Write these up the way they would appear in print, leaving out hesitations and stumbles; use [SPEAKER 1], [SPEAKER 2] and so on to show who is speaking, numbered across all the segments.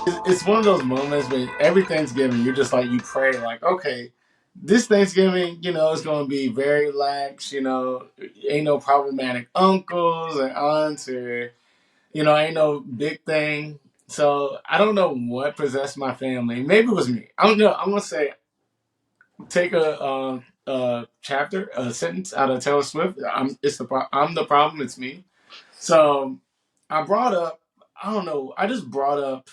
[SPEAKER 1] It's one of those moments when every Thanksgiving you're just like you pray like, okay, this Thanksgiving, it's going to be very lax. Ain't no problematic uncles or aunts or ain't no big thing. So I don't know what possessed my family. Maybe it was me. I don't know. I'm gonna say take a chapter, a sentence out of Taylor Swift. I'm the problem. It's me. So I brought up. I don't know. I just brought up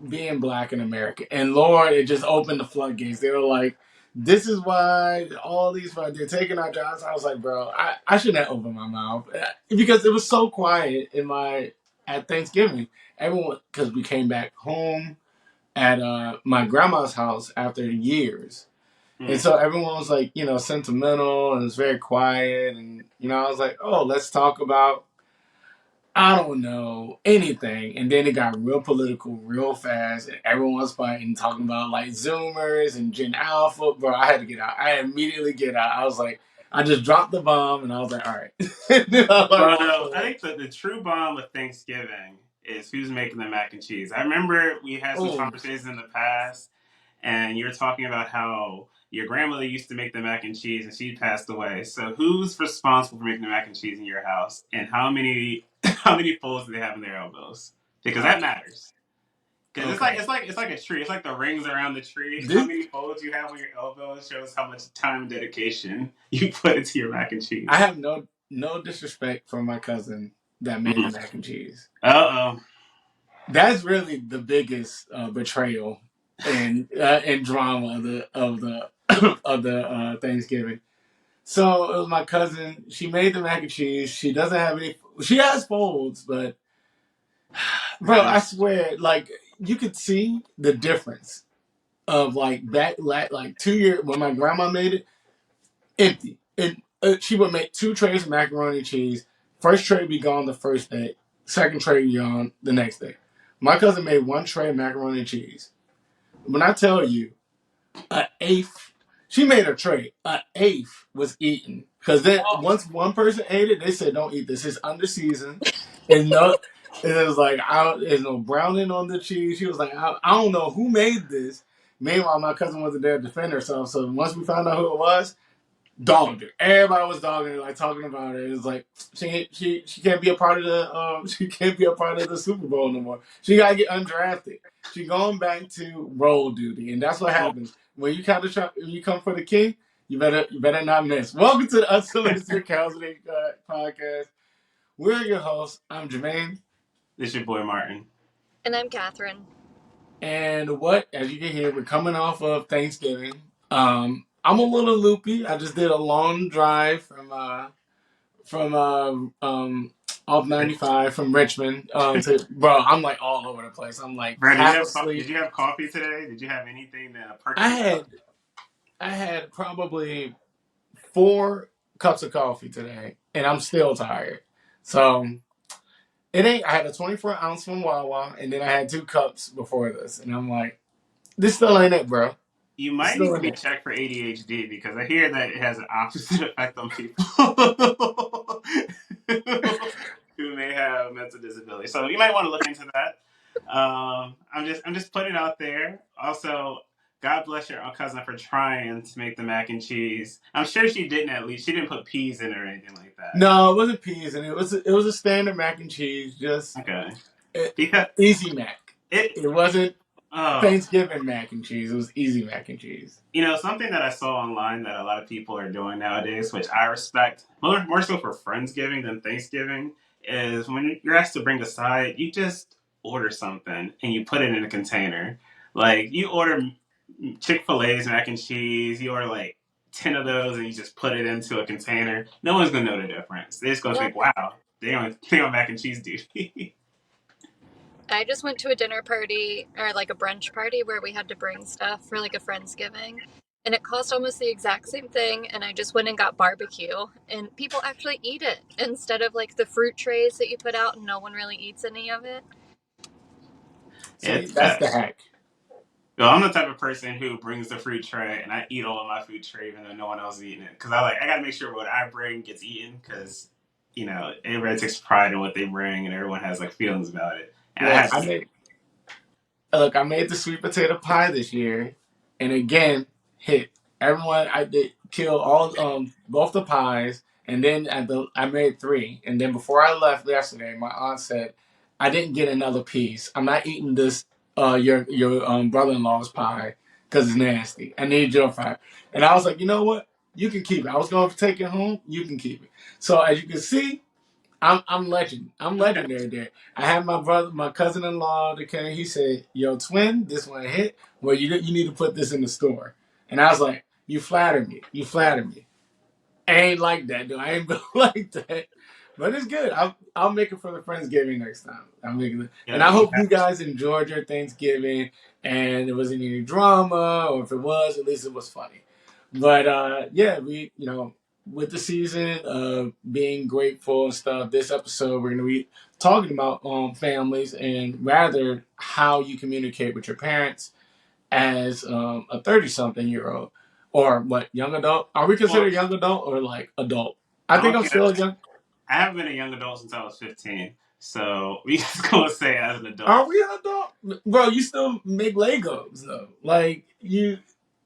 [SPEAKER 1] being black in America, and Lord, it just opened the floodgates. They were like, "This is why all these they're taking our jobs." I was like, "Bro, I shouldn't have opened my mouth because it was so quiet in my at Thanksgiving. Everyone, because we came back home at my grandma's house after years." And
[SPEAKER 2] Mm.
[SPEAKER 1] so everyone was like, sentimental and it was very quiet. And, I was like, oh, let's talk about, I don't know, anything. And then it got real political real fast. And everyone was fighting, talking about like Zoomers and Gen Alpha. Bro, I had to get out. I immediately get out. I was like, I just dropped the bomb and I was like, all right. And then I like
[SPEAKER 2] Well,
[SPEAKER 1] walked
[SPEAKER 2] no, I
[SPEAKER 1] away.
[SPEAKER 2] think the true bomb with Thanksgiving is who's making the mac and cheese. I remember we had some
[SPEAKER 1] Oh,
[SPEAKER 2] conversations in the past, and you were talking about how your grandmother used to make the mac and cheese, and she passed away. So who's responsible for making the mac and cheese in your house, and how many how many folds do they have in their elbows? Because that
[SPEAKER 1] okay.
[SPEAKER 2] matters. Because it's like
[SPEAKER 1] Okay.
[SPEAKER 2] it's like it's like a tree. It's like the rings around the tree. How
[SPEAKER 1] This,
[SPEAKER 2] many folds you have on your elbow shows how much time and dedication you put into your mac and
[SPEAKER 1] I
[SPEAKER 2] cheese.
[SPEAKER 1] have no disrespect for my cousin that made the
[SPEAKER 2] Mm.
[SPEAKER 1] mac and cheese.
[SPEAKER 2] Uh oh.
[SPEAKER 1] That's really the biggest betrayal and drama of the of the Thanksgiving. So it was my cousin. She made the mac and cheese. She doesn't have any. She has folds, but bro, I swear, like you could see the difference of like 2 years when my grandma made it empty, and she would make two trays of macaroni and cheese. First tray would be gone the first day. Second tray would be gone the next day. My cousin made one tray of macaroni and cheese. When I tell you, an eighth, she made a tray. An eighth was eaten because then once one person ate it, they said, "Don't eat this. It's under seasoned." And no, and it was like, there's no browning on the cheese. She was like, I don't know who made this. Meanwhile, my cousin wasn't there to defend herself. So once we found out who it was, dogged her. Everybody was dogging her, like talking about her. It was like she can't be a part of the she can't be a part of the Super Bowl no more. She gotta get undrafted. She going back to role duty, and that's what happens when you come to when you come for the king. You better not miss. Welcome to the Unsolicited Counseling podcast. We're your hosts. I'm Jermaine,
[SPEAKER 2] This your boy Martin.
[SPEAKER 3] And I'm Catherine.
[SPEAKER 1] and as you can hear, we're coming off of Thanksgiving. I'm a little loopy. I just did a long drive from off 95 from Richmond to bro. I'm like all over the place. I'm like
[SPEAKER 2] Bro,
[SPEAKER 1] half
[SPEAKER 2] did
[SPEAKER 1] asleep.
[SPEAKER 2] you have coffee today? Did you have anything to perk
[SPEAKER 1] I
[SPEAKER 2] you
[SPEAKER 1] had
[SPEAKER 2] up?
[SPEAKER 1] I had probably 4 cups of coffee today, and I'm still tired. So it ain't. I had a 24 ounce from Wawa, and then I had 2 cups before this, and I'm like, this still ain't it, bro.
[SPEAKER 2] You
[SPEAKER 1] This
[SPEAKER 2] might need
[SPEAKER 1] still
[SPEAKER 2] to
[SPEAKER 1] ain't
[SPEAKER 2] be
[SPEAKER 1] it.
[SPEAKER 2] checked for ADHD because I hear that it has an opposite effect on people who may have mental disability. So you might want to look into that. I'm just putting it out there. Also, God bless your cousin for trying to make the mac and cheese. I'm sure she didn't. At least she didn't put peas in it or anything like that.
[SPEAKER 1] No, it wasn't peas, and it was a standard mac and cheese, just
[SPEAKER 2] Okay,
[SPEAKER 1] uh,
[SPEAKER 2] because
[SPEAKER 1] easy mac.
[SPEAKER 2] it.
[SPEAKER 1] It wasn't
[SPEAKER 2] Oh,
[SPEAKER 1] Thanksgiving mac and cheese. It was easy mac and cheese.
[SPEAKER 2] something that I saw online that a lot of people are doing nowadays, which I respect more so for Friendsgiving than Thanksgiving, is when you're asked to bring a side, you just order something and you put it in a container. Like you order Chick-fil-A's mac and cheese, you order like 10 of those and you just put it into a container. No one's gonna know the difference. They're just gonna
[SPEAKER 3] Well,
[SPEAKER 2] think, wow, they on mac and cheese duty.
[SPEAKER 3] I just went to a dinner party or like a brunch party where we had to bring stuff for like a Friendsgiving. And it cost almost the exact same thing. And I just went and got barbecue. And people actually eat it instead of like the fruit trays that you put out and no one really eats any of it.
[SPEAKER 1] See,
[SPEAKER 2] It's
[SPEAKER 1] that's the
[SPEAKER 2] best.
[SPEAKER 1] hack.
[SPEAKER 2] Well, I'm the type of person who brings the fruit tray and I eat all of my food tray even though no one else is eating it. Because I gotta make sure what I bring gets eaten because, everybody takes pride in what they bring and everyone has like feelings about it. And I
[SPEAKER 1] Look,
[SPEAKER 2] have
[SPEAKER 1] I
[SPEAKER 2] to.
[SPEAKER 1] made look, I made the sweet potato pie this year, and again hit everyone. I did kill all both the pies, and then I made three, and then before I left yesterday, my aunt said I didn't get another piece. I'm not eating this your brother-in-law's pie because it's nasty. I need your pie, and I was like, you know what? You can keep it. I was going to take it home. You can keep it. So as you can see, I'm legend. I'm
[SPEAKER 2] Okay.
[SPEAKER 1] legendary there. I had my cousin-in-law that came. He said, "Yo, twin, this one hit. Well, you need to put this in the store." And I was like, "You flatter me. You flatter me." I ain't like that, though. I ain't gonna like that. But it's good. I'll make it for the Friendsgiving next time. I'm making it, and I
[SPEAKER 2] Yeah,
[SPEAKER 1] hope you guys enjoyed your Thanksgiving, and there wasn't any drama, or if it was, at least it was funny. But yeah, we with the season of being grateful and stuff, this episode we're gonna be talking about families and rather how you communicate with your parents as a 30-something-year-old or what young adult. Are we
[SPEAKER 2] well,
[SPEAKER 1] considered young adult or like adult? I think I'm
[SPEAKER 2] okay.
[SPEAKER 1] still young.
[SPEAKER 2] I haven't been a young adult since I was 15, so we just gonna say as an adult.
[SPEAKER 1] Are we an adult, bro? You still make Legos though, like you.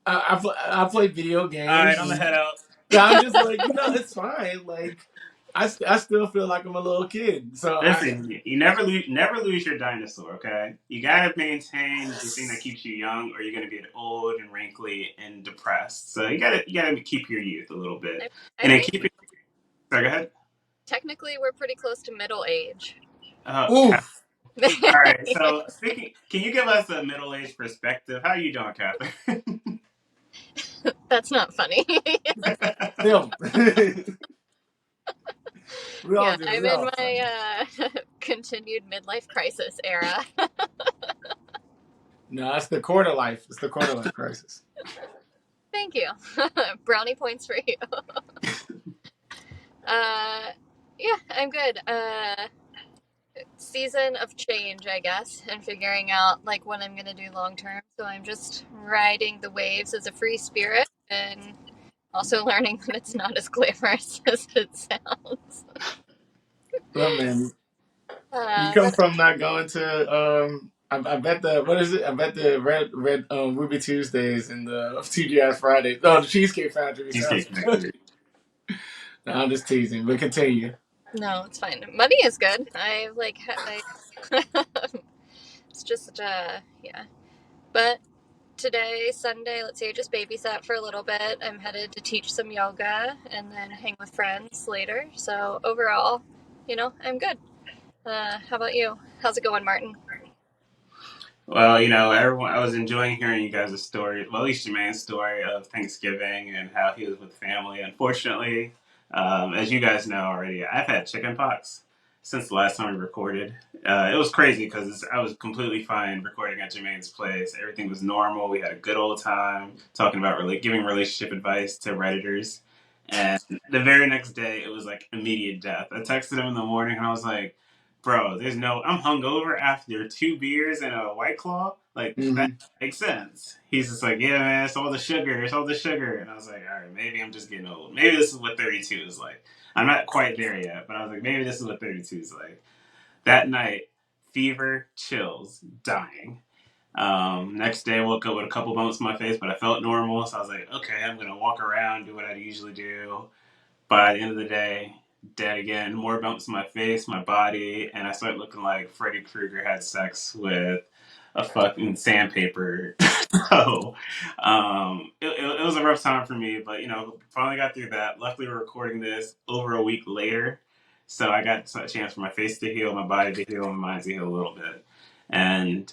[SPEAKER 1] I play video
[SPEAKER 2] All right,
[SPEAKER 1] games.
[SPEAKER 2] I'm gonna head out.
[SPEAKER 1] Yeah, I'm just like, it's fine. Like, I still feel like I'm a little kid. So
[SPEAKER 2] Listen, you never lose your dinosaur. Okay, you gotta maintain the thing that keeps you young, or you're gonna get old and wrinkly and depressed. So you gotta keep your youth a little bit,
[SPEAKER 3] I
[SPEAKER 2] and then
[SPEAKER 3] think
[SPEAKER 2] keep it. Sorry, go ahead.
[SPEAKER 3] technically we're pretty close to middle age.
[SPEAKER 1] oof.
[SPEAKER 2] All right. So speaking, can you give us a middle age perspective? How are you doing, Catherine?
[SPEAKER 3] That's not funny.
[SPEAKER 1] Still, we all
[SPEAKER 3] Yeah,
[SPEAKER 1] do.
[SPEAKER 3] I'm
[SPEAKER 1] We
[SPEAKER 3] in
[SPEAKER 1] all funny.
[SPEAKER 3] my continued midlife crisis era.
[SPEAKER 1] No, it's the quarter life. It's the quarter life crisis.
[SPEAKER 3] Thank you. Brownie points for you. Uh, yeah, I'm good. Season of change, I guess, and figuring out like what I'm gonna do long term. So I'm just riding the waves as a free spirit and also learning that it's not as glamorous as it sounds.
[SPEAKER 1] Look, man, you come
[SPEAKER 3] But
[SPEAKER 1] from not going to I bet the what is it? I bet the red Ruby Tuesdays and the TGI Fridays. Oh, the Cheesecake Factory sounds
[SPEAKER 2] Cheesecake
[SPEAKER 1] good.
[SPEAKER 2] Factory.
[SPEAKER 1] No, I'm just teasing, but continue.
[SPEAKER 3] no, it's fine. Money is good. I like. It's just yeah. But today, Sunday, let's say I just babysat for a little bit. I'm headed to teach some yoga and then hang with friends later. So overall, I'm good. How about you? How's it going, Martin?
[SPEAKER 2] Well, everyone. I was enjoying hearing you guys' story. Well, at least Jermaine's story of Thanksgiving and how he was with family. Unfortunately, as you guys know already, I've had chicken pox since the last time we recorded. It was crazy because I was completely fine recording at Jermaine's place. Everything was normal. We had a good old time talking about giving relationship advice to Redditors. And the very next day, it was like immediate death. I texted him in the morning and I was like, bro, I'm hungover after 2 beers and a White Claw. Like, that
[SPEAKER 1] Hmm.
[SPEAKER 2] makes sense. He's just like, yeah, man, it's all the sugar. It's all the sugar. And I was like, all right, maybe I'm just getting old. Maybe this is what 32 is like. I'm not quite there yet, but I was like, maybe this is what 32 is like. That night, fever, chills, dying. Next day, I woke up with a couple bumps in my face, but I felt normal. So I was like, okay, I'm going to walk around, do what I usually do. By the end of the day, dead again. More bumps in my face, my body, and I started looking like Freddy Krueger had sex with a fucking sandpaper. So, it was a rough time for me, but finally got through that. Luckily, we're recording this over a week later, so I got a chance for my face to heal, my body to heal, and my mind to heal a little bit. And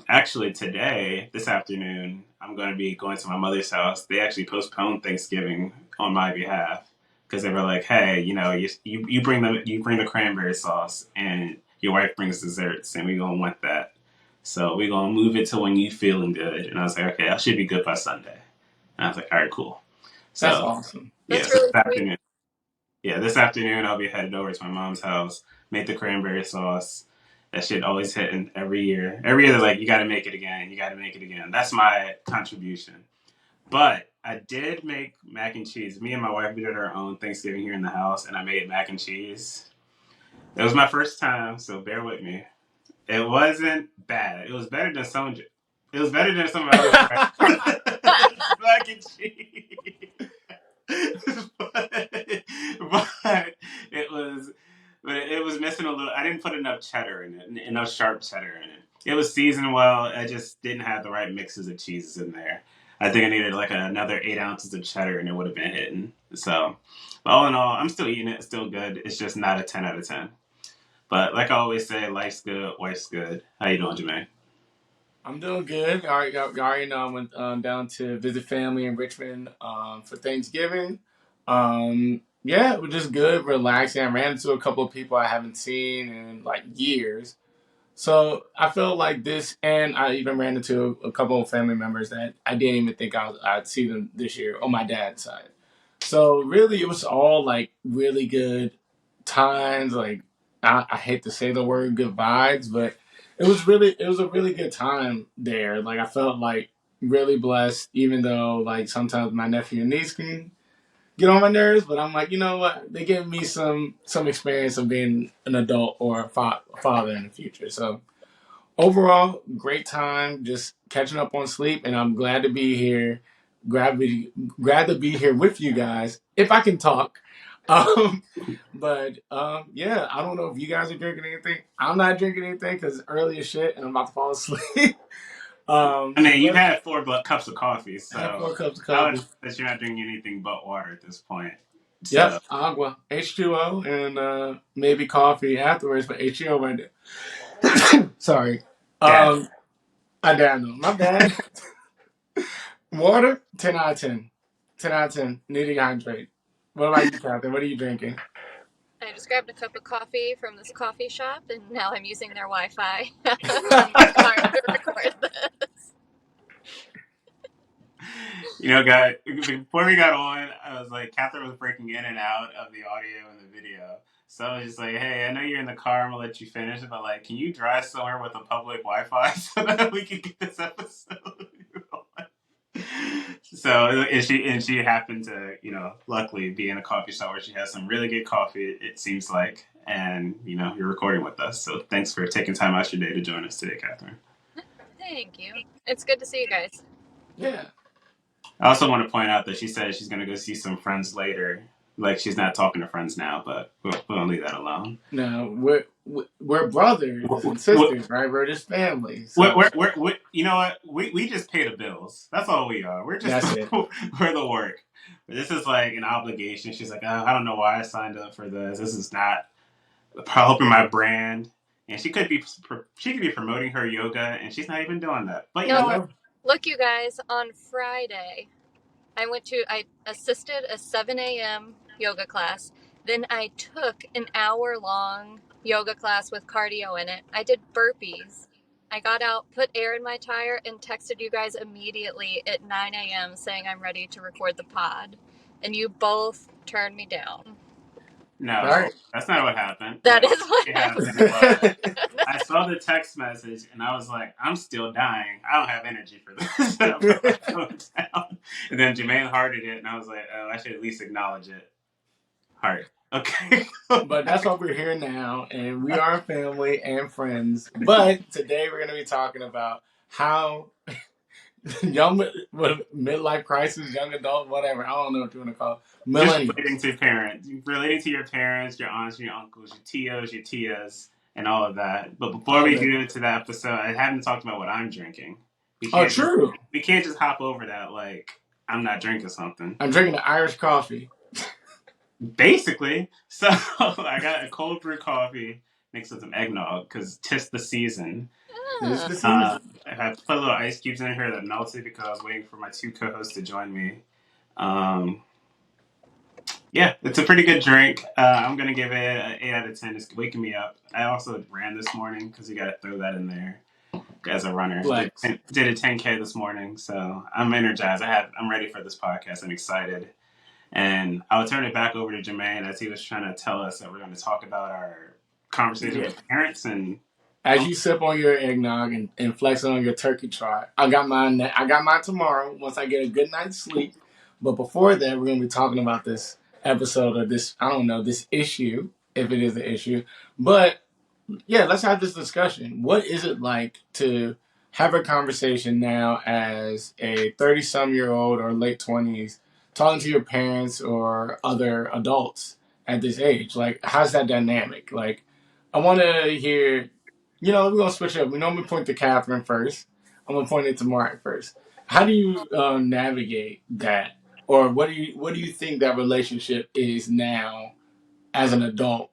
[SPEAKER 2] actually, this afternoon, I'm going to be going to my mother's house. They actually postponed Thanksgiving on my behalf because they were like, "Hey, you bring the cranberry sauce, and your wife brings desserts, and we gonna want that. So we gonna move it to when you feeling good." And I was like, "Okay, I should be good by Sunday." And I was like, "All right, cool."
[SPEAKER 1] That's
[SPEAKER 2] So
[SPEAKER 1] awesome.
[SPEAKER 2] yeah,
[SPEAKER 3] That's
[SPEAKER 2] so
[SPEAKER 3] really
[SPEAKER 2] this
[SPEAKER 3] sweet.
[SPEAKER 2] afternoon, this afternoon I'll be headed over to my mom's house, make the cranberry sauce. That shit always hitting every year. Every year they're like, "You got to make it again. You got to make it again." That's my contribution. But I did make mac and cheese. Me and my wife, we did our own Thanksgiving here in the house, and I made mac and cheese. It was my first time, so bear with me. It wasn't bad. It was better than some. It was better than some other mac and cheese. but it was, but it was missing a little. I didn't put enough cheddar in it, enough sharp cheddar in it. It was seasoned well. I just didn't have the right mixes of cheeses in there. I think I needed like another 8 ounces of cheddar, and it would have been hitting. So, but all in all, I'm still eating it. It's still good. It's just not a 10 out of 10. But like I always say, life's good, wife's good. How you doing, Jermaine?
[SPEAKER 1] I'm doing good. You already know I went down to visit family in Richmond for Thanksgiving. Yeah, it was just good, relaxing. I ran into a couple of people I haven't seen in like years. So I felt like this, and I even ran into a couple of family members that I didn't even think I'd see them this year on my dad's side. So really, it was all like really good times. Like I hate to say the word good vibes, but it was a really good time there. Like I felt like really blessed, even though like sometimes my nephew and niece can get on my nerves, but I'm like, you know what? They give me some experience of being an adult or a father in the future. So overall, great time, just catching up on sleep, and I'm glad to be here. Glad, be, glad to be here with you guys, if I can talk. Um, yeah, I don't know if you guys are drinking anything. I'm not drinking anything because it's early as shit, and I'm about to fall asleep.
[SPEAKER 2] I mean, you've
[SPEAKER 1] But
[SPEAKER 2] had 4 cups of coffee,
[SPEAKER 1] I have
[SPEAKER 2] so
[SPEAKER 1] 4 cups of
[SPEAKER 2] I would
[SPEAKER 1] coffee.
[SPEAKER 2] that you're not drinking anything but water at this point.
[SPEAKER 1] Yep,
[SPEAKER 2] So
[SPEAKER 1] agua, H2O, and maybe coffee afterwards, but H2O right there. Sorry.
[SPEAKER 2] yeah,
[SPEAKER 1] Um, I don't know. My bad. Water, 10 out of 10. 10 out of 10. Need to hydrate. What about you, Catherine? What are you drinking?
[SPEAKER 3] I just grabbed a cup of coffee from this coffee shop, and now I'm using their Wi-Fi on my car to record this.
[SPEAKER 2] guys, before we got on, I was like, Catherine was breaking in and out of the audio and the video. So I was just like, hey, I know you're in the car. I'm gonna let you finish, but like, can you drive somewhere with a public Wi-Fi so that we can get this episode? So and she happened to luckily be in a coffee shop where she has some really good coffee. It seems like, and you're recording with us. So thanks for taking time out your day to join us today, Catherine.
[SPEAKER 3] Thank you. It's good to see you guys.
[SPEAKER 1] Yeah.
[SPEAKER 2] I also want to point out that she said she's going to go see some friends later. Like she's not talking to friends now, but we'll leave that alone.
[SPEAKER 1] No, we're brothers and sisters, right? We're just family. So
[SPEAKER 2] You know what? We just pay the bills. That's all we are. We're just
[SPEAKER 1] that's it.
[SPEAKER 2] we're the work. This is like an obligation. She's like, I don't know why I signed up for this. This is not helping my brand. And she could be promoting her yoga, and she's not even doing that. But you know what?
[SPEAKER 3] No, look, you guys, on Friday, I assisted a 7 a.m. yoga class. Then I took an hour-long yoga class with cardio in it. I did burpees. I got out, put air in my tire, and texted you guys immediately at 9 a.m. saying I'm ready to record the pod. And you both turned me down.
[SPEAKER 2] No,
[SPEAKER 1] Right.
[SPEAKER 2] that's not what happened.
[SPEAKER 3] That
[SPEAKER 2] What
[SPEAKER 3] is what
[SPEAKER 2] happened was
[SPEAKER 3] happened.
[SPEAKER 2] I saw the text message and I was like, I'm still dying. I don't have energy for this. And I put my phone down. And then Jermaine hearted it, and I was like, oh, I should at least acknowledge it. Heart. Okay.
[SPEAKER 1] But that's what we're here now, and we are family and friends. But today we're going to be talking about how young midlife crisis, young adult, whatever. I don't know what you want to call it.
[SPEAKER 2] Just
[SPEAKER 1] Millennials.
[SPEAKER 2] relating to your parents, your aunts, your uncles, your tias, and all of that. But before
[SPEAKER 1] All
[SPEAKER 2] we
[SPEAKER 1] that.
[SPEAKER 2] get into that episode, I haven't talked about what I'm drinking. We
[SPEAKER 1] Oh,
[SPEAKER 2] can't just,
[SPEAKER 1] true.
[SPEAKER 2] we can't just hop over that like I'm not drinking something.
[SPEAKER 1] I'm drinking the Irish coffee.
[SPEAKER 2] Basically, so I got a cold brew coffee mixed with some eggnog because 'tis the season.
[SPEAKER 1] This is the
[SPEAKER 2] I
[SPEAKER 1] season.
[SPEAKER 2] put a little ice cubes in here that melted because I was waiting for my 2 co-hosts to join me. Um, yeah, it's a pretty good drink. I'm gonna give it an 8 out of 10. It's waking me up. I also ran this morning because you got to throw that in there as a runner.
[SPEAKER 1] Flex.
[SPEAKER 2] Did a 10K this morning, so I'm energized. I'm ready for this podcast. I'm excited. And I'll turn it back over to Jermaine as he was trying to tell us that we're going to talk about our conversation with parents. And
[SPEAKER 1] As you sip on your eggnog and flex on your turkey trot, I got mine tomorrow once I get a good night's sleep. But before that, we're going to be talking about this episode of this, I don't know, this issue, if it is an issue. But yeah, let's have this discussion. What is it like to have a conversation now as a 30 some year old or late 20s talking to your parents or other adults at this age? Like, how's that dynamic? Like, I want to hear, we're going to switch it up. We normally point to Catherine first. I'm going to point it to Mark first. How do you navigate that? Or what do you think that relationship is now as an adult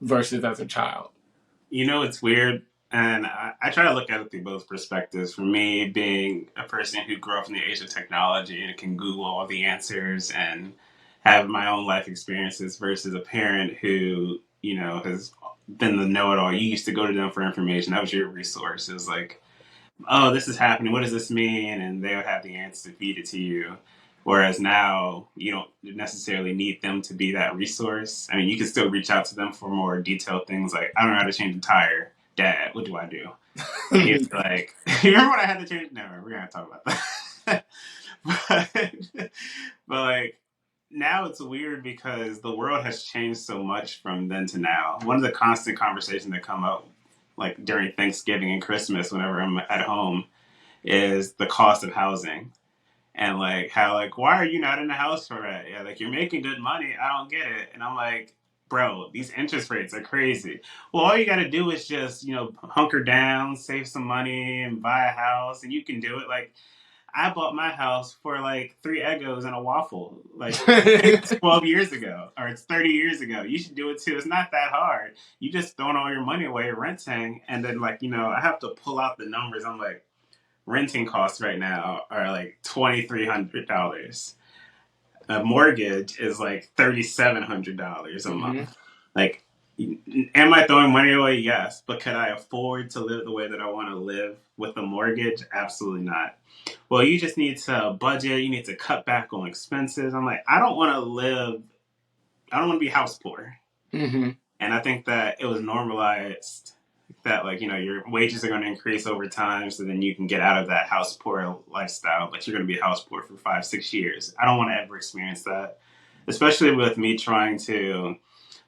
[SPEAKER 1] versus as a child?
[SPEAKER 2] It's weird. And I try to look at it through both perspectives. For me, being a person who grew up in the age of technology and can Google all the answers and have my own life experiences versus a parent who, has been the know it all. You used to go to them for information. That was your resource. It was like, oh, this is happening. What does this mean? And they would have the answer to feed it to you. Whereas now, you don't necessarily need them to be that resource. I mean, you can still reach out to them for more detailed things like, I don't know how to change a tire. Dad, what do I do? And he's like, you remember when I had to change? No, we're going to talk about that. but, but like, now it's weird because the world has changed so much from then to now. One of the constant conversations that come up like during Thanksgiving and Christmas whenever I'm at home is the cost of housing and like how like why are you not in the house for that? Yeah, like you're making good money. I don't get it. And I'm like, bro, these interest rates are crazy. Well, all you got to do is just hunker down, save some money, and buy a house, and you can do it. Like I bought my house for like 3 Eggos and a waffle, like it's 12 years ago, or it's 30 years ago. You should do it too. It's not that hard. You just throwing all your money away renting, and then like I have to pull out the numbers. I'm like, renting costs right now are like $2,300. A mortgage is like $3,700 a month.
[SPEAKER 1] Hmm.
[SPEAKER 2] Like, am I throwing money away? Yes, but could I afford to live the way that I want to live with a mortgage? Absolutely not. Well, you just need to budget. You need to cut back on expenses. I'm like, I don't want to live. I don't want to be house poor.
[SPEAKER 1] Hmm.
[SPEAKER 2] And I think that it was normalized that like your wages are going to increase over time, so then you can get out of that house poor lifestyle. But you're going to be house poor for 5 6 years. I don't want to ever experience that, especially with me trying to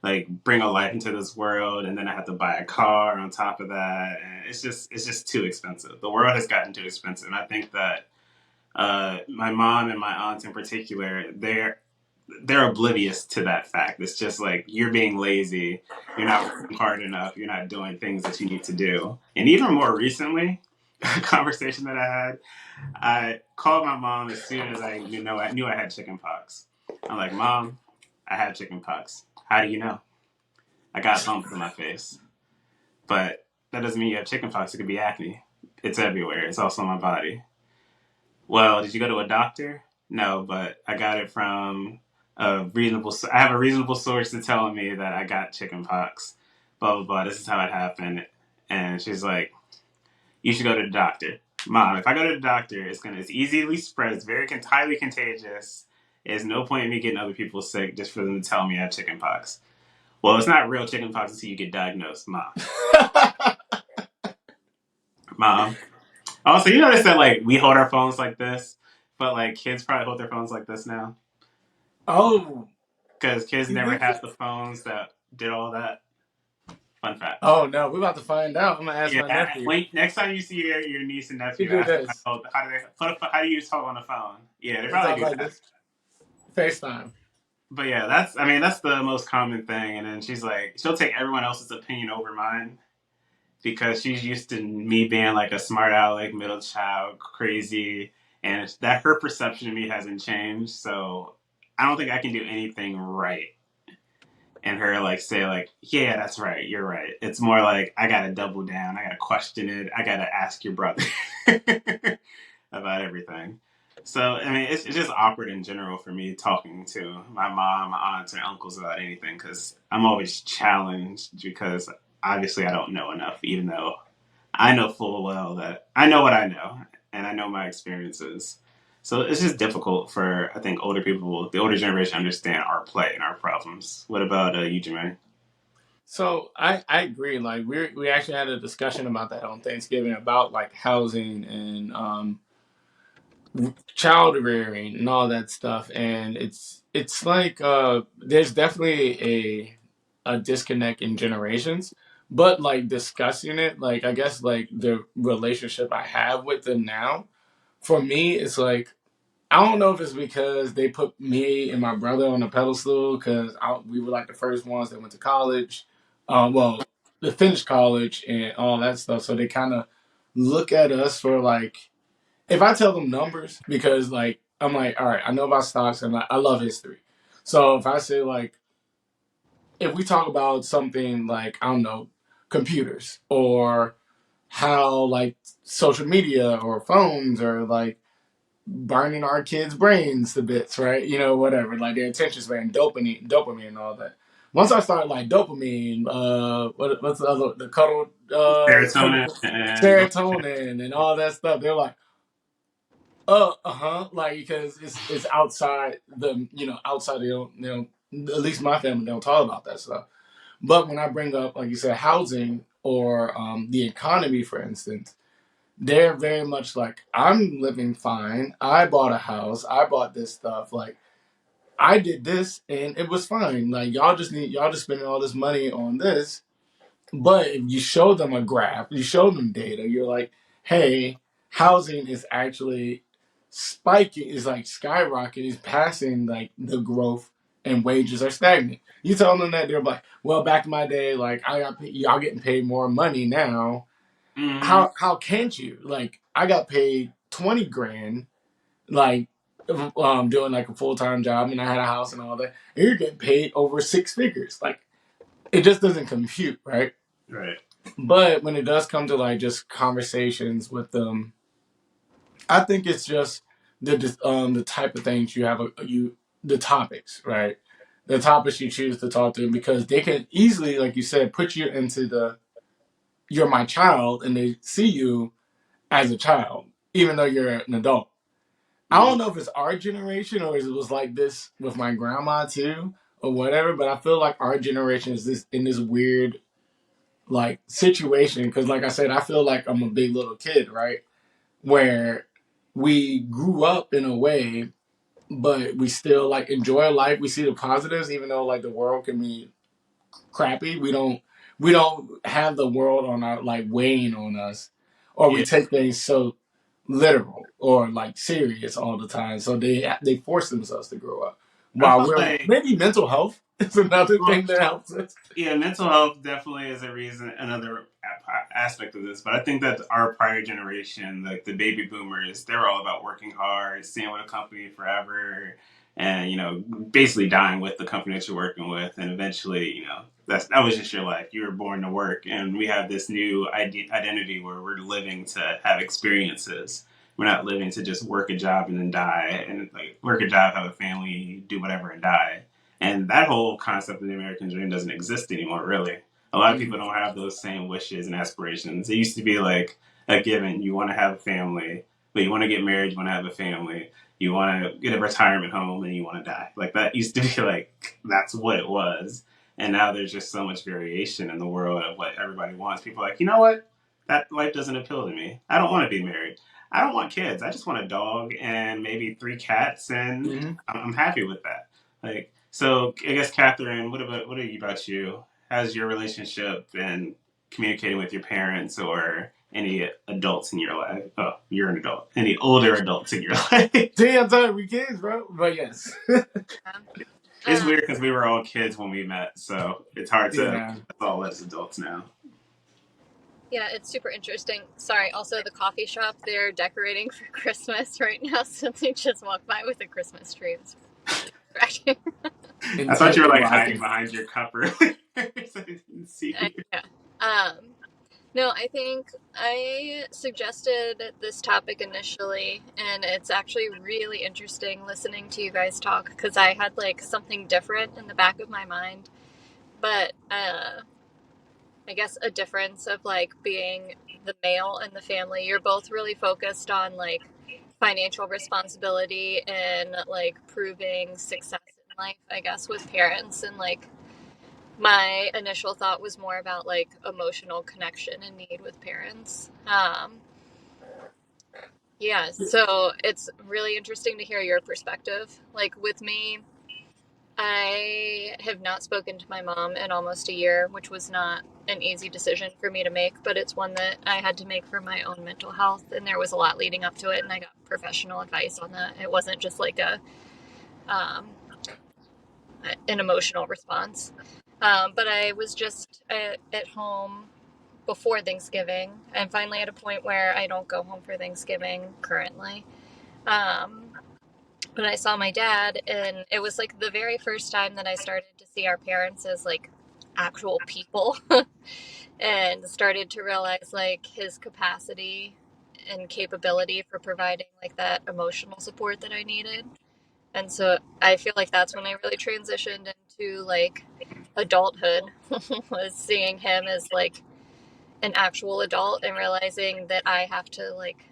[SPEAKER 2] like bring a life into this world, and then I have to buy a car on top of that, and it's just too expensive. The world has gotten too expensive, and I think that my mom and my aunts in particular, they're oblivious to that fact. It's just like you're being lazy, you're not working hard enough, you're not doing things that you need to do. And even more recently, a conversation that I called my mom as soon as I knew I had chicken pox. I'm like, Mom, I had chicken pox. How do you know? I got bumps in my face. But that doesn't mean you have chicken pox. It could be acne. It's everywhere. It's also in my body. Well, did you go to a doctor? No, but I got it from I have a reasonable source to tell me that I got chicken pox. Blah blah blah. This is how it happened. And she's like, you should go to the doctor. Mom, if I go to the doctor, it's easily spread. It's highly contagious. There's no point in me getting other people sick just for them to tell me I have chicken pox. Well, it's not real chicken pox until you get diagnosed, Mom. Mom. Also, you notice that like we hold our phones like this, but like kids probably hold their phones like this now
[SPEAKER 1] Oh,
[SPEAKER 2] because kids
[SPEAKER 1] you
[SPEAKER 2] never
[SPEAKER 1] think
[SPEAKER 2] had
[SPEAKER 1] so?
[SPEAKER 2] the phones that did all that. Fun fact.
[SPEAKER 1] Oh no, we're about to find out. I'm gonna ask
[SPEAKER 2] Yeah.
[SPEAKER 1] my nephew.
[SPEAKER 2] Next time you see your niece and
[SPEAKER 1] You
[SPEAKER 2] nephew,
[SPEAKER 1] do
[SPEAKER 2] ask them
[SPEAKER 1] this.
[SPEAKER 2] how do you talk on the phone? Yeah, they
[SPEAKER 1] They
[SPEAKER 2] probably
[SPEAKER 1] talk
[SPEAKER 2] do
[SPEAKER 1] like
[SPEAKER 2] that.
[SPEAKER 1] this. FaceTime.
[SPEAKER 2] But yeah, that's the most common thing. And then she'll take everyone else's opinion over mine because she's used to me being like a smart aleck, middle child, crazy, and that her perception of me hasn't changed. So I don't think I can do anything right. And her like say like, yeah, that's right, you're right. It's more like I gotta double down, I gotta question it, I gotta ask your brother about everything. So I mean, it's just awkward in general for me talking to my mom, my aunts, and uncles about anything because I'm always challenged because obviously I don't know enough, even though I know full well that I know what I know and I know my experiences. So it's just difficult for I think older people, the older generation, to understand our plight and our problems. What about you, Jermaine?
[SPEAKER 1] So I agree. Like we actually had a discussion about that on Thanksgiving about like housing and child rearing and all that stuff. And it's like there's definitely a disconnect in generations. But like discussing it, like I guess like the relationship I have with them now, for me, it's like I don't know if it's because they put me and my brother on a pedestal because we were like the first ones that went to college, well, they finished college and all that stuff. So they kind of look at us for like if I tell them numbers because like I'm like all right, I know about stocks and I love history. So if I say like if we talk about something like I don't know computers or how like social media or phones or like burning our kids' brains to bits, right? You know, whatever, like their attention span, dopamine, and all that. Once I started like dopamine, what's the other, the cuddle,
[SPEAKER 2] Serotonin
[SPEAKER 1] chemical,
[SPEAKER 2] and
[SPEAKER 1] serotonin, and all that stuff. They're like, like because it's outside the, outside at least my family don't talk about that stuff. But when I bring up, like you said, housing or the economy, for instance, they're very much like, I'm living fine. I bought a house. I bought this stuff. Like, I did this and it was fine. Like, y'all just spending all this money on this. But if you show them a graph, you show them data, you're like, hey, housing is actually spiking, is like skyrocketing, is passing like the growth and wages are stagnant. You tell them that, they're like, well, back in my day, like y'all getting paid more money now.
[SPEAKER 2] mm-hmm.
[SPEAKER 1] How can't you? Like I got paid 20 grand, like doing like a full time job, and I had a house and all that. And you're getting paid over six figures. Like it just doesn't compute, right?
[SPEAKER 2] Right.
[SPEAKER 1] But when it does come to like just conversations with them, I think it's just the type of things you have the topics, right? The topics you choose to talk to them because they can easily, like you said, put you into the you're my child and they see you as a child, even though you're an adult. I
[SPEAKER 2] Mm-hmm.
[SPEAKER 1] don't know if it's our generation or if it was like this with my grandma too or whatever, but I feel like our generation is this in this weird like situation because like I said, I feel like I'm a big little kid, right? Where we grew up in a way, but we still like enjoy life. We see the positives, even though like the world can be crappy. We don't have the world on our like weighing on us, or we
[SPEAKER 2] Yeah.
[SPEAKER 1] take things so literal or like serious all the time. So they force themselves to grow up.
[SPEAKER 2] I
[SPEAKER 1] While
[SPEAKER 2] feel
[SPEAKER 1] we're
[SPEAKER 2] like
[SPEAKER 1] maybe mental health is another
[SPEAKER 2] well,
[SPEAKER 1] thing that helps us.
[SPEAKER 2] yeah, mental health definitely is a reason, another aspect of this. But I think that our prior generation, like the baby boomers, they were all about working hard, staying with a company forever, and basically dying with the company that you're working with. And eventually, that was just your life. You were born to work, and we have this new identity where we're living to have experiences. We're not living to just work a job and then die, and like work a job, have a family, do whatever, and die. And that whole concept of the American dream doesn't exist anymore, really. A lot of
[SPEAKER 1] Mm-hmm.
[SPEAKER 2] people don't have those same wishes and aspirations. It used to be like a given. You want to have a family, but you want to get married, you want to have a family, you want to get a retirement home, and you want to die. Like that used to be like, that's what it was. And now there's just so much variation in the world of what everybody wants. People are like, you know what? That life doesn't appeal to me. I don't want to be married. I don't want kids. I just want a dog and maybe three cats, and
[SPEAKER 1] Mm-hmm.
[SPEAKER 2] I'm happy with that. Like, so I guess Catherine, what about you? How's your relationship and communicating with your parents or any adults in your life? Oh, you're an adult. Any older adults in your life?
[SPEAKER 1] See, I'm telling you, we kids, bro. But yes,
[SPEAKER 2] It's
[SPEAKER 3] Um,
[SPEAKER 2] weird because we were all kids when we met, so it's hard to
[SPEAKER 1] yeah.
[SPEAKER 2] all as adults now.
[SPEAKER 3] yeah, it's super interesting. Sorry, also the coffee shop, they're decorating for Christmas right now, so they just walked by with a Christmas tree. It's distracting.
[SPEAKER 2] I thought you were
[SPEAKER 1] Intently
[SPEAKER 2] like hiding
[SPEAKER 1] rocking.
[SPEAKER 2] behind your cup earlier, so I didn't see you.
[SPEAKER 3] Yeah. Um, no, I think I suggested this topic initially, and it's actually really interesting listening to you guys talk because I had like something different in the back of my mind. But I guess a difference of like being the male in the family, you're both really focused on like financial responsibility and like proving success in life, I guess, with parents. And like my initial thought was more about like emotional connection and need with parents. Yeah, so it's really interesting to hear your perspective. Like with me, I have not spoken to my mom in almost a year, which was not an easy decision for me to make, but it's one that I had to make for my own mental health. And there was a lot leading up to it, and I got professional advice on that. It wasn't just like um, an emotional response. But I was just at home before Thanksgiving. I'm finally at a point where I don't go home for Thanksgiving currently. Um, but I saw my dad, and it was like the very first time that I started to see our parents as like actual people and started to realize like his capacity and capability for providing like that emotional support that I needed. And so I feel like that's when I really transitioned into like adulthood was seeing him as like an actual adult and realizing that I have to like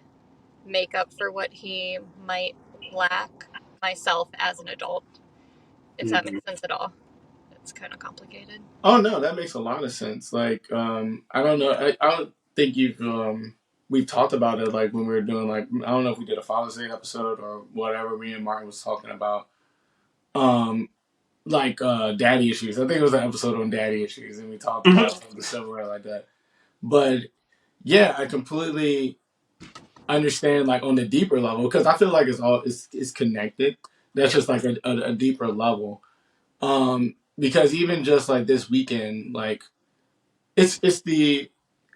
[SPEAKER 3] make up for what he might lack myself as an adult, if that
[SPEAKER 2] Mhm.
[SPEAKER 3] makes sense at all. It's kind of complicated.
[SPEAKER 1] Oh no, that makes a lot of sense. Like, I don't know. I don't think we've talked about it like when we were doing like I don't know if we did a Father's Day episode or whatever. Me and Martin was talking about, um, like daddy issues. I think it was an episode on daddy issues, and we talked
[SPEAKER 2] Mhm.
[SPEAKER 1] about the silverware like that. But yeah, I completely understand like on the deeper level because I feel like it's connected. That's
[SPEAKER 3] Yep.
[SPEAKER 1] just like a deeper level. Because even just like this weekend, like it's it's the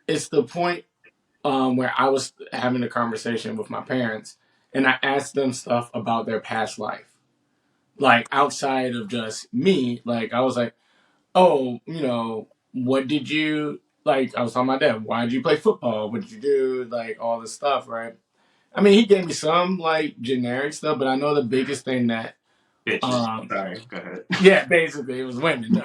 [SPEAKER 1] it's the point where I was having a conversation with my parents and I asked them stuff about their past life, like outside of just me. Like I was like, oh, what did you like? I was talking about that. Why did you play football? What did you do? Like all this stuff, right? I mean, he gave me some like generic stuff, but I know the biggest thing that
[SPEAKER 2] Bitches.
[SPEAKER 1] um
[SPEAKER 2] Sorry, go ahead.
[SPEAKER 1] yeah, basically it was women.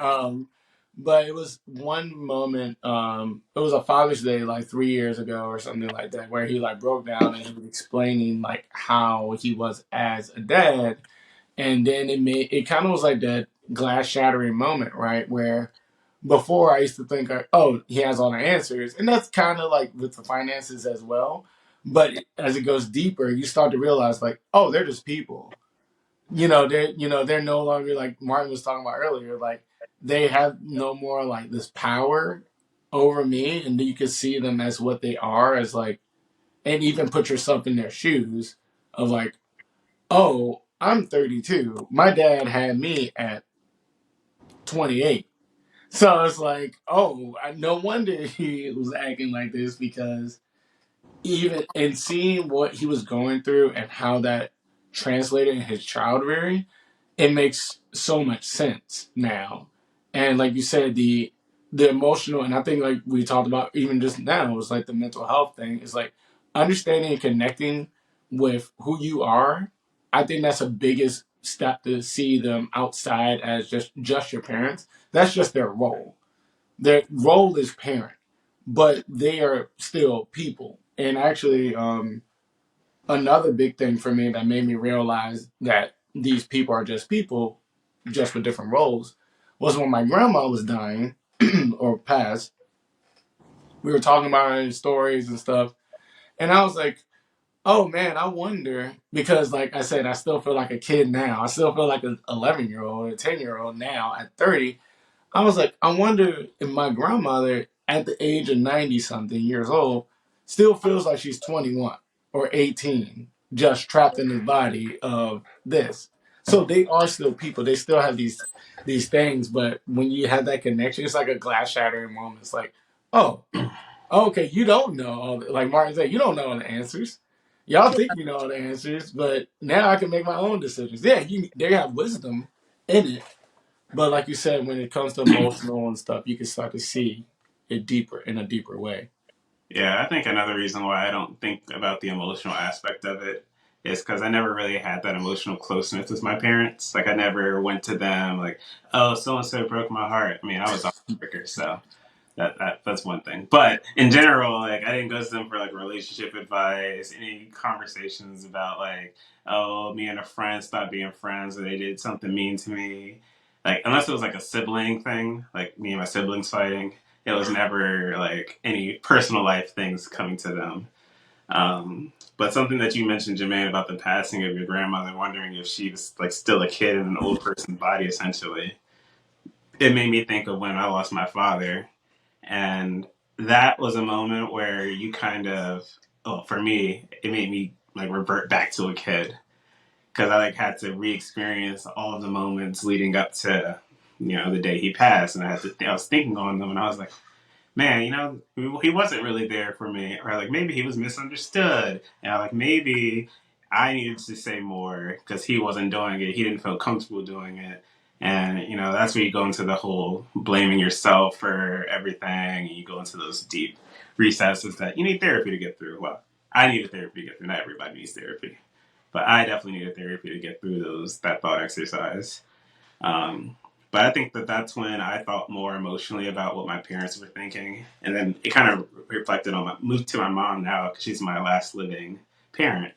[SPEAKER 1] But it was one moment, it was a Father's Day like 3 years ago or something like that, where he like broke down and he was explaining like how he was as a dad. And then it kind of was like that glass shattering moment, right? Where before I used to think, like, oh, he has all the answers, and that's kind of like with the finances as well. But as it goes deeper, you start to realize, like, oh, they're just people. They're no longer like Martin was talking about earlier. Like they have no more like this power over me, and you can see them as what they are, as like, and even put yourself in their shoes of like, oh, I'm 32. My dad had me at 28. So it's like, oh, no wonder he was acting like this because even in seeing what he was going through and how that translated in his child rearing, it makes so much sense now. And like you said, the emotional, and I think like we talked about even just now, was like the mental health thing. Is like understanding and connecting with who you are. I think that's the biggest step to see them outside as just your parents. That's just their role. Their role is parent, but they are still people. And actually, another big thing for me that made me realize that these people are just people, just with different roles, was when my grandma was dying or passed. We were talking about her stories and stuff, and I was like, "Oh man, I wonder," because, like I said, I still feel like a kid now. I still feel like an 11-year old, a 10-year old now at 30. I was like, I wonder if my grandmother, at the age of 90 something years old, still feels like she's 21 or 18, just trapped in the body of this. So they are still people. They still have these things, but when you have that connection, it's like a glass shattering moment. It's like, oh, okay, you don't know all like Martin said, you don't know all the answers. Y'all think you know all the answers, but now I can make my own decisions. Yeah, they have wisdom in it, but like you said, when it comes to emotional and stuff, you can start to see it deeper in a deeper way.
[SPEAKER 2] Yeah, I think another reason why I don't think about the emotional aspect of it is because I never really had that emotional closeness with my parents. Like, I never went to them like, "Oh, so and so broke my heart." I mean, I was a heartbreaker, so that's one thing. But in general, like, I didn't go to them for like relationship advice, any conversations about like, "Oh, me and a friend stopped being friends, or they did something mean to me." Like, unless it was like a sibling thing, like me and my siblings fighting, it was never like any personal life things coming to them. But something that you mentioned, Jermaine, about the passing of your grandmother, wondering if she was like still a kid in an old person's body, essentially, it made me think of when I lost my father. And that was a moment where you kind of, oh, for me, it made me like revert back to a kid because I like had to re-experience all of the moments leading up to, the day he passed, and I was thinking on them, and I was like, man, he wasn't really there for me, or like maybe he was misunderstood, and like maybe I needed to say more because he wasn't doing it. He didn't feel comfortable doing it, and that's where you go into the whole blaming yourself for everything, and you go into those deep recesses that you need therapy to get through. Well, I needed therapy to get through. Not everybody needs therapy, but I definitely needed therapy to get through that thought exercise. Um, but I think that that's when I thought more emotionally about what my parents were thinking, and then it kind of reflected on moved to my mom now because she's my last living parent,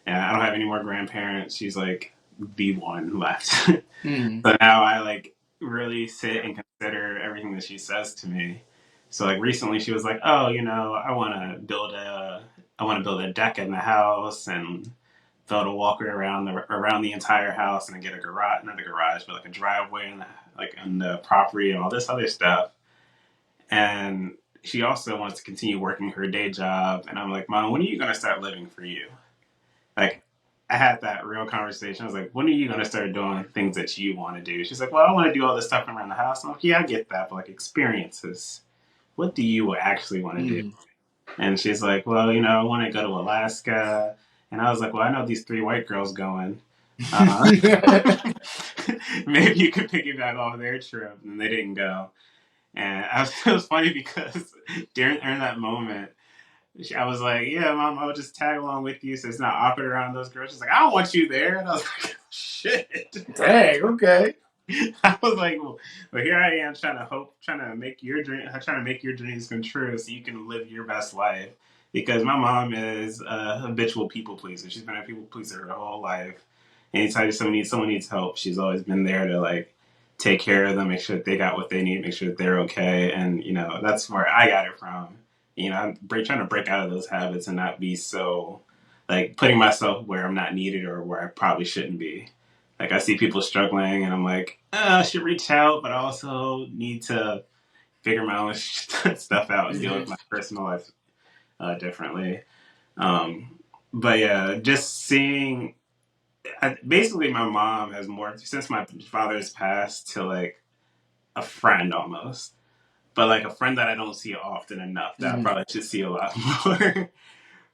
[SPEAKER 2] and I don't have any more grandparents. She's like the one left.
[SPEAKER 1] Mm.
[SPEAKER 2] So now I like really sit and consider everything that she says to me. So like recently she was like, "Oh, I want to build a deck in the house and build a walkway around the entire house and get a garage, not a garage, but like a driveway and like on the property and all this other stuff." And she also wants to continue working her day job. And I'm like, "Mom, when are you gonna start living for you?" Like, I had that real conversation. I was like, when are you going to start doing things that you want to do? She's like, well, I want to do all this stuff around the house. I'm like, yeah, I get that. But like experiences, what do you actually want to do?
[SPEAKER 1] Mm.
[SPEAKER 2] And she's like, well, I want to go to Alaska. And I was like, well, I know these 3 white girls going. Uh, Maybe you could piggyback off their trip. And they didn't go. And it was funny because during that moment, I was like, yeah, Mom, I'll just tag along with you so it's not awkward around those girls. She's like, I don't want you there. And I was like, shit.
[SPEAKER 1] Dang, okay.
[SPEAKER 2] I was like, well, here I am trying to make your dreams come true so you can live your best life. Because my mom is a habitual people pleaser. She's been a people pleaser her whole life. Anytime someone needs help, she's always been there to like take care of them, make sure that they got what they need, make sure that they're okay. And that's where I got it from. I'm trying to break out of those habits and not be so like putting myself where I'm not needed or where I probably shouldn't be. Like I see people struggling, and I'm like, I should reach out, but I also need to figure my own stuff out and deal
[SPEAKER 1] Mm-hmm.
[SPEAKER 2] with my personal life differently. Um, but yeah, just seeing. Basically, my mom has morphed since my father's passed to like a friend almost, but like a friend that I don't see often enough. That I
[SPEAKER 1] Mm-hmm.
[SPEAKER 2] probably should see a lot more.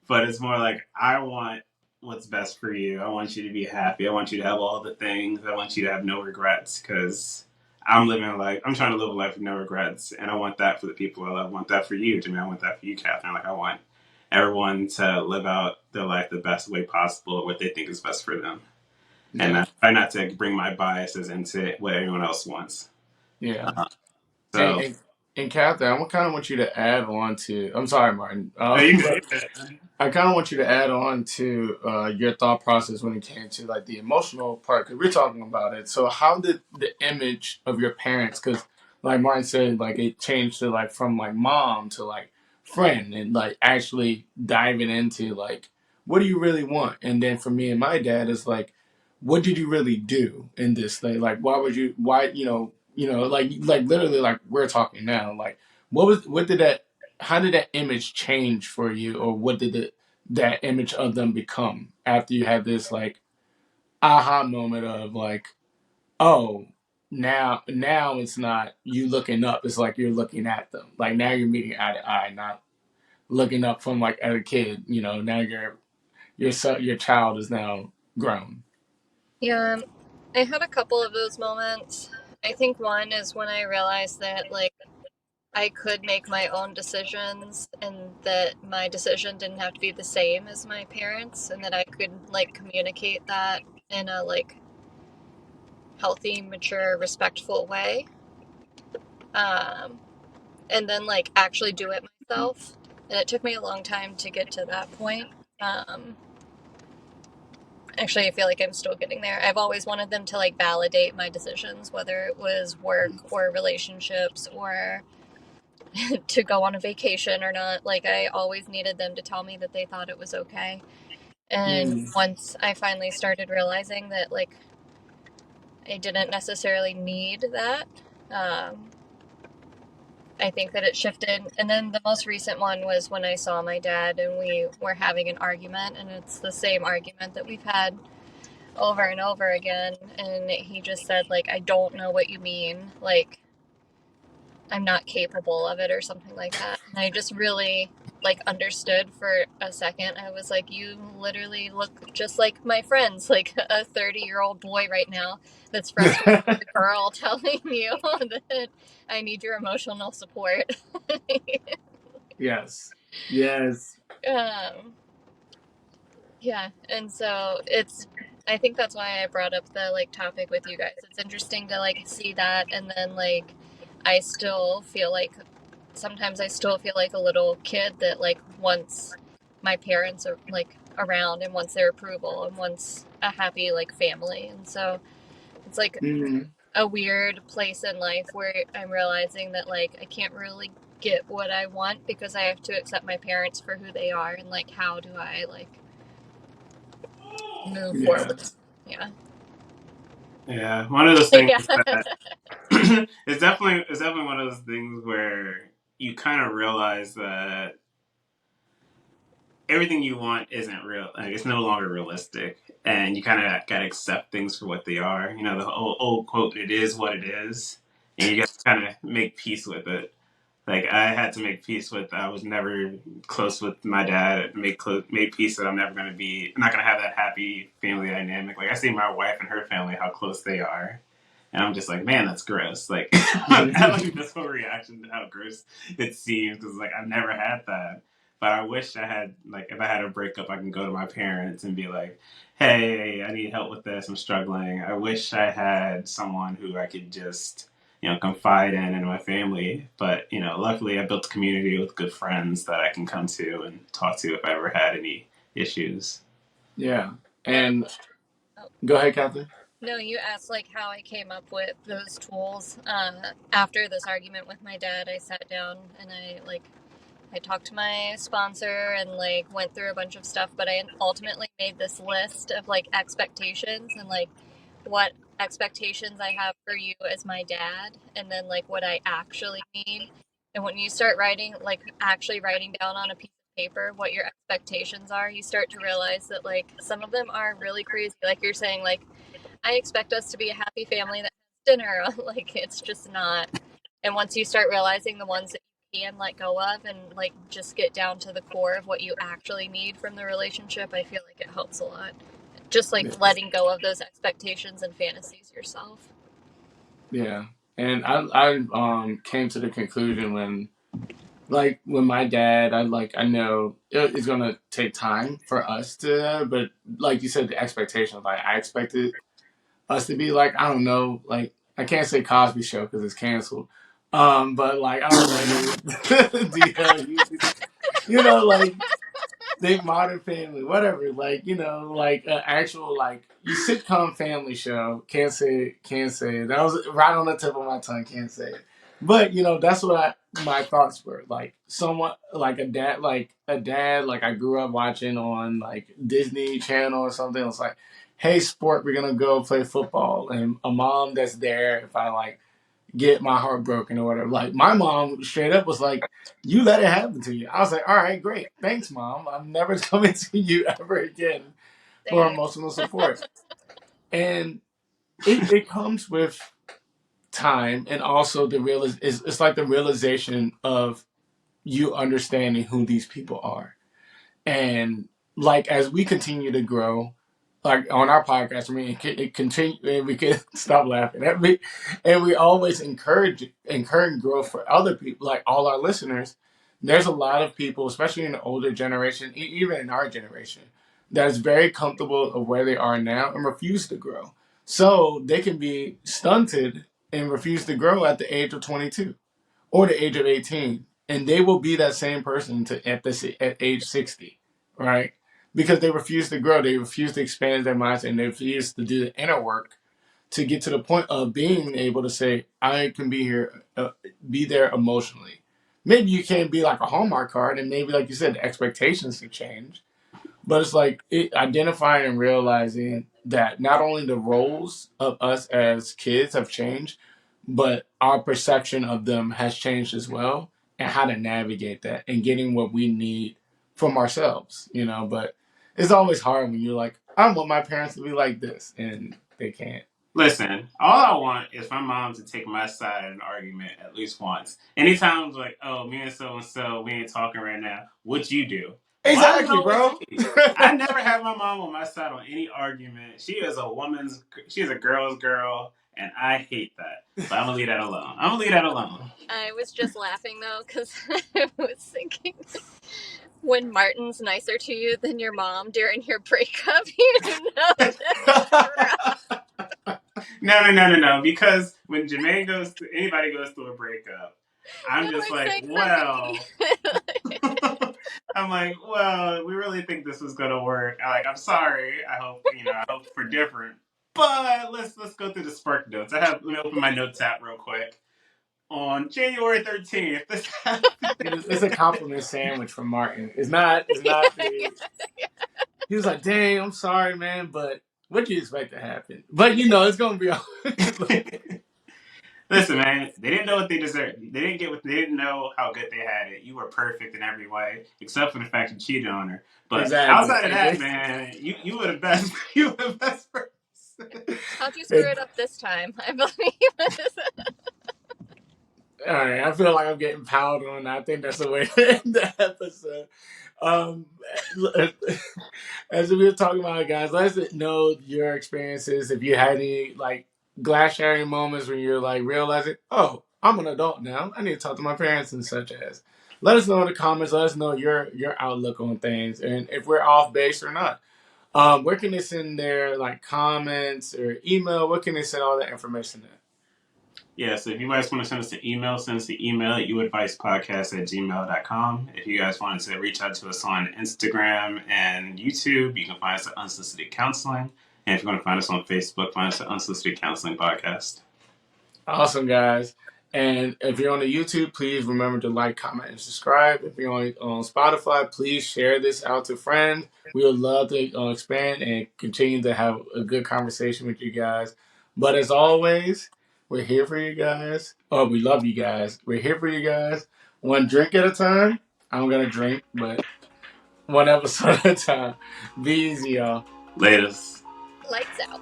[SPEAKER 2] But it's more like I want what's best for you. I want you to be happy. I want you to have all the things. I want you to have no regrets because I'm trying to live a life with no regrets, and I want that for the people I love. I want that for you, Jimmy. I want that for you, Catherine. Like I want everyone to live out their life the best way possible, what they think is best for them, and
[SPEAKER 1] Yeah.
[SPEAKER 2] I try not to bring my biases into what everyone else wants.
[SPEAKER 1] Yeah.
[SPEAKER 2] Uh,
[SPEAKER 1] And,
[SPEAKER 2] so,
[SPEAKER 1] and, and Catherine, I kind of want you to add on to. I'm sorry, Martin.
[SPEAKER 2] no, you
[SPEAKER 1] But
[SPEAKER 2] good.
[SPEAKER 1] I kind of want you to add on to your thought process when it came to like the emotional part because we're talking about it. So how did the image of your parents? Because like Martin said, like it changed to like from like mom to like friend and like actually diving into like what do you really want? And then for me and my dad is like, what did you really do in this thing? Like why would you? Why like literally like we're talking now. Like what did that how did that image change for you or what did that image of them become after you had this like aha moment of like oh now it's not you looking up, it's like you're looking at them, like now you're meeting eye to eye, not looking up from like at a kid, now your child is now grown.
[SPEAKER 3] Yeah, I had a couple of those moments. I think one is when I realized that like I could make my own decisions and that my decision didn't have to be the same as my parents and that I could like communicate that in a like healthy, mature, respectful way. Um, and then like actually do it myself. And it took me a long time to get to that point. Um, Actually, I feel like I'm still getting there. I've always wanted them to like validate my decisions, whether it was work or relationships or to go on a vacation or not. Like, I always needed them to tell me that they thought it was okay. And
[SPEAKER 1] Mm.
[SPEAKER 3] once I finally started realizing that, like, I didn't necessarily need that, um, I think that it shifted. And then the most recent one was when I saw my dad and we were having an argument, and it's the same argument that we've had over and over again. And he just said, like, I don't know what you mean. Like, I'm not capable of it or something like that. And I just really like understood for a second. I was like, you literally look just like my friends, like a 30-year-old boy right now that's frustrated with a girl telling you that I need your emotional support.
[SPEAKER 1] Yes. Yes.
[SPEAKER 3] um, yeah, and so it's I think that's why I brought up the like topic with you guys. It's interesting to like see that, and then like I still feel like sometimes I still feel like a little kid that like wants my parents are like around and wants their approval and wants a happy like family. And so it's like
[SPEAKER 1] Mm.
[SPEAKER 3] a weird place in life where I'm realizing that like I can't really get what I want because I have to accept my parents for who they are, and like how do I like move
[SPEAKER 1] Yeah.
[SPEAKER 3] forward? Yeah.
[SPEAKER 2] Yeah, one of those things
[SPEAKER 3] Yeah.
[SPEAKER 2] that it's definitely one of those things where you kind of realize that everything you want isn't real. Like, it's no longer realistic, and you kind of gotta accept things for what they are. You know, the old quote, "It is what it is," and you gotta kind of make peace with it. Like, I had to make peace with I was never close with my dad. Made peace that I'm not gonna have that happy family dynamic. Like, I see my wife and her family, how close they are, and I'm just like, man, that's gross. Like, I had like a visceral reaction to how gross it seems because like I've never had that. But I wish I had, like, if I had a breakup, I can go to my parents and be like, hey, I need help with this. I'm struggling. I wish I had someone who I could just, confide in my family. But, luckily I built a community with good friends that I can come to and talk to if I ever had any issues.
[SPEAKER 1] Yeah.
[SPEAKER 3] Yeah.
[SPEAKER 1] And
[SPEAKER 3] Oh,
[SPEAKER 1] go ahead, Captain.
[SPEAKER 3] no, you asked like how I came up with those tools. After this argument with my dad, I sat down and I talked to my sponsor and like went through a bunch of stuff, but I ultimately made this list of like expectations and like what expectations I have for you as my dad, and then like what I actually need. And when you start writing, like actually writing down on a piece of paper what your expectations are, you start to realize that like some of them are really crazy. Like you're saying, like, I expect us to be a happy family that has dinner. Like it's just not. And once you start realizing the ones that you can let go of and like just get down to the core of what you actually need from the relationship, I feel like it helps a lot. Just
[SPEAKER 1] Yeah.
[SPEAKER 3] like letting go of those expectations and fantasies yourself.
[SPEAKER 1] Yeah. And I came to the conclusion when like when my dad, I know it's gonna take time for us to, but like you said, the expectations, like I expected us to be like, I don't know, like I can't say Cosby Show because it's canceled. But like I don't know, like they Modern Family, whatever, like like an actual like you sitcom family show. Can't say it. That was right on the tip of my tongue. Can't say it. But that's what my thoughts were. Like someone like a dad like I grew up watching on like Disney Channel or something. It's like, hey, sport, we're gonna go play football, and a mom that's there if I like get my heart broken or whatever. Like my mom straight up was like, "You let it happen to you." I was like, "All right, great, thanks, mom. I'm never coming to you ever again for
[SPEAKER 3] Same.
[SPEAKER 1] emotional support." And it comes with time, and also it's like the realization of you understanding who these people are. And like as we continue to grow, like on our podcast, I mean, it continue, and we can stop laughing at me, and we always encourage growth for other people, like all our listeners. There's a lot of people, especially in the older generation, even in our generation, that's very comfortable of where they are now and refuse to grow. So they can be stunted and refuse to grow at the age of 22 or the age of 18, and they will be that same person at age 60, right? Because they refuse to grow, they refuse to expand their mindset, and they refuse to do the inner work to get to the point of being able to say, I can be here, be there emotionally. maybe you can't be like a Hallmark card, and maybe, like you said, the expectations can change. But it's like identifying and realizing that not only the roles of us as kids have changed, but our perception of them has changed as well, and how to navigate that and getting what we need from ourselves, you know. But it's always hard when you're like, I want my parents to be like this, and they can't.
[SPEAKER 2] Listen, all I want is my mom to take my side in an argument at least once. Anytime it's like, oh, me and so, we ain't talking right now. What you do? Why does it
[SPEAKER 1] Exactly,
[SPEAKER 2] always
[SPEAKER 1] bro.
[SPEAKER 2] me? I never have my mom on my side on any argument. She is a girl's girl, and I hate that. But I'm gonna leave that alone.
[SPEAKER 3] I was just laughing though because I was thinking when Martin's nicer to you than your mom during your breakup, you know that's rough.
[SPEAKER 2] No. Because when Jermaine anybody goes through a breakup, I'm just like, well. I'm like, well, we really think this is gonna work. I'm sorry. I hope for different. But let's go through the spark notes. Let me open my notes app real quick. On January 13th, this happened.
[SPEAKER 1] It's a compliment sandwich from Martin. It's not. The, he was like, "Dang, I'm sorry, man, but what do you expect to happen?" But it's gonna be all.
[SPEAKER 2] Listen, man, they didn't know what they deserved. They didn't know how good they had it. You were perfect in every way, except for the fact you cheated on her. But
[SPEAKER 1] exactly.
[SPEAKER 2] Outside of that, man, you were the best. You were the best person.
[SPEAKER 3] How'd you screw it up this time? I believe.
[SPEAKER 1] All right, I feel like I'm getting piled on. I think that's the way to end the episode. As we were talking about, guys, let us know your experiences. If you had any like glass shattering moments when you're like realizing, oh, I'm an adult now. I need to talk to my parents and such as. Let us know in the comments. Let us know your outlook on things and if we're off base or not. Where can they send their like comments or email? Where can they send all that information at?
[SPEAKER 2] Yeah, so if you guys want to send us an email, send us an email at youadvicepodcast@gmail.com. If you guys wanted to reach out to us on Instagram and YouTube, you can find us at Unsolicited Counseling. And if you want to find us on Facebook, find us at Unsolicited Counseling Podcast.
[SPEAKER 1] Awesome, guys. And if you're on the YouTube, please remember to like, comment, and subscribe. If you're on Spotify, please share this out to friends. We would love to expand and continue to have a good conversation with you guys. But as always, we're here for you guys. Oh, we love you guys. We're here for you guys. One drink at a time. I'm going to drink, but one episode at a time. Be easy, y'all.
[SPEAKER 2] Latest.
[SPEAKER 3] Lights out.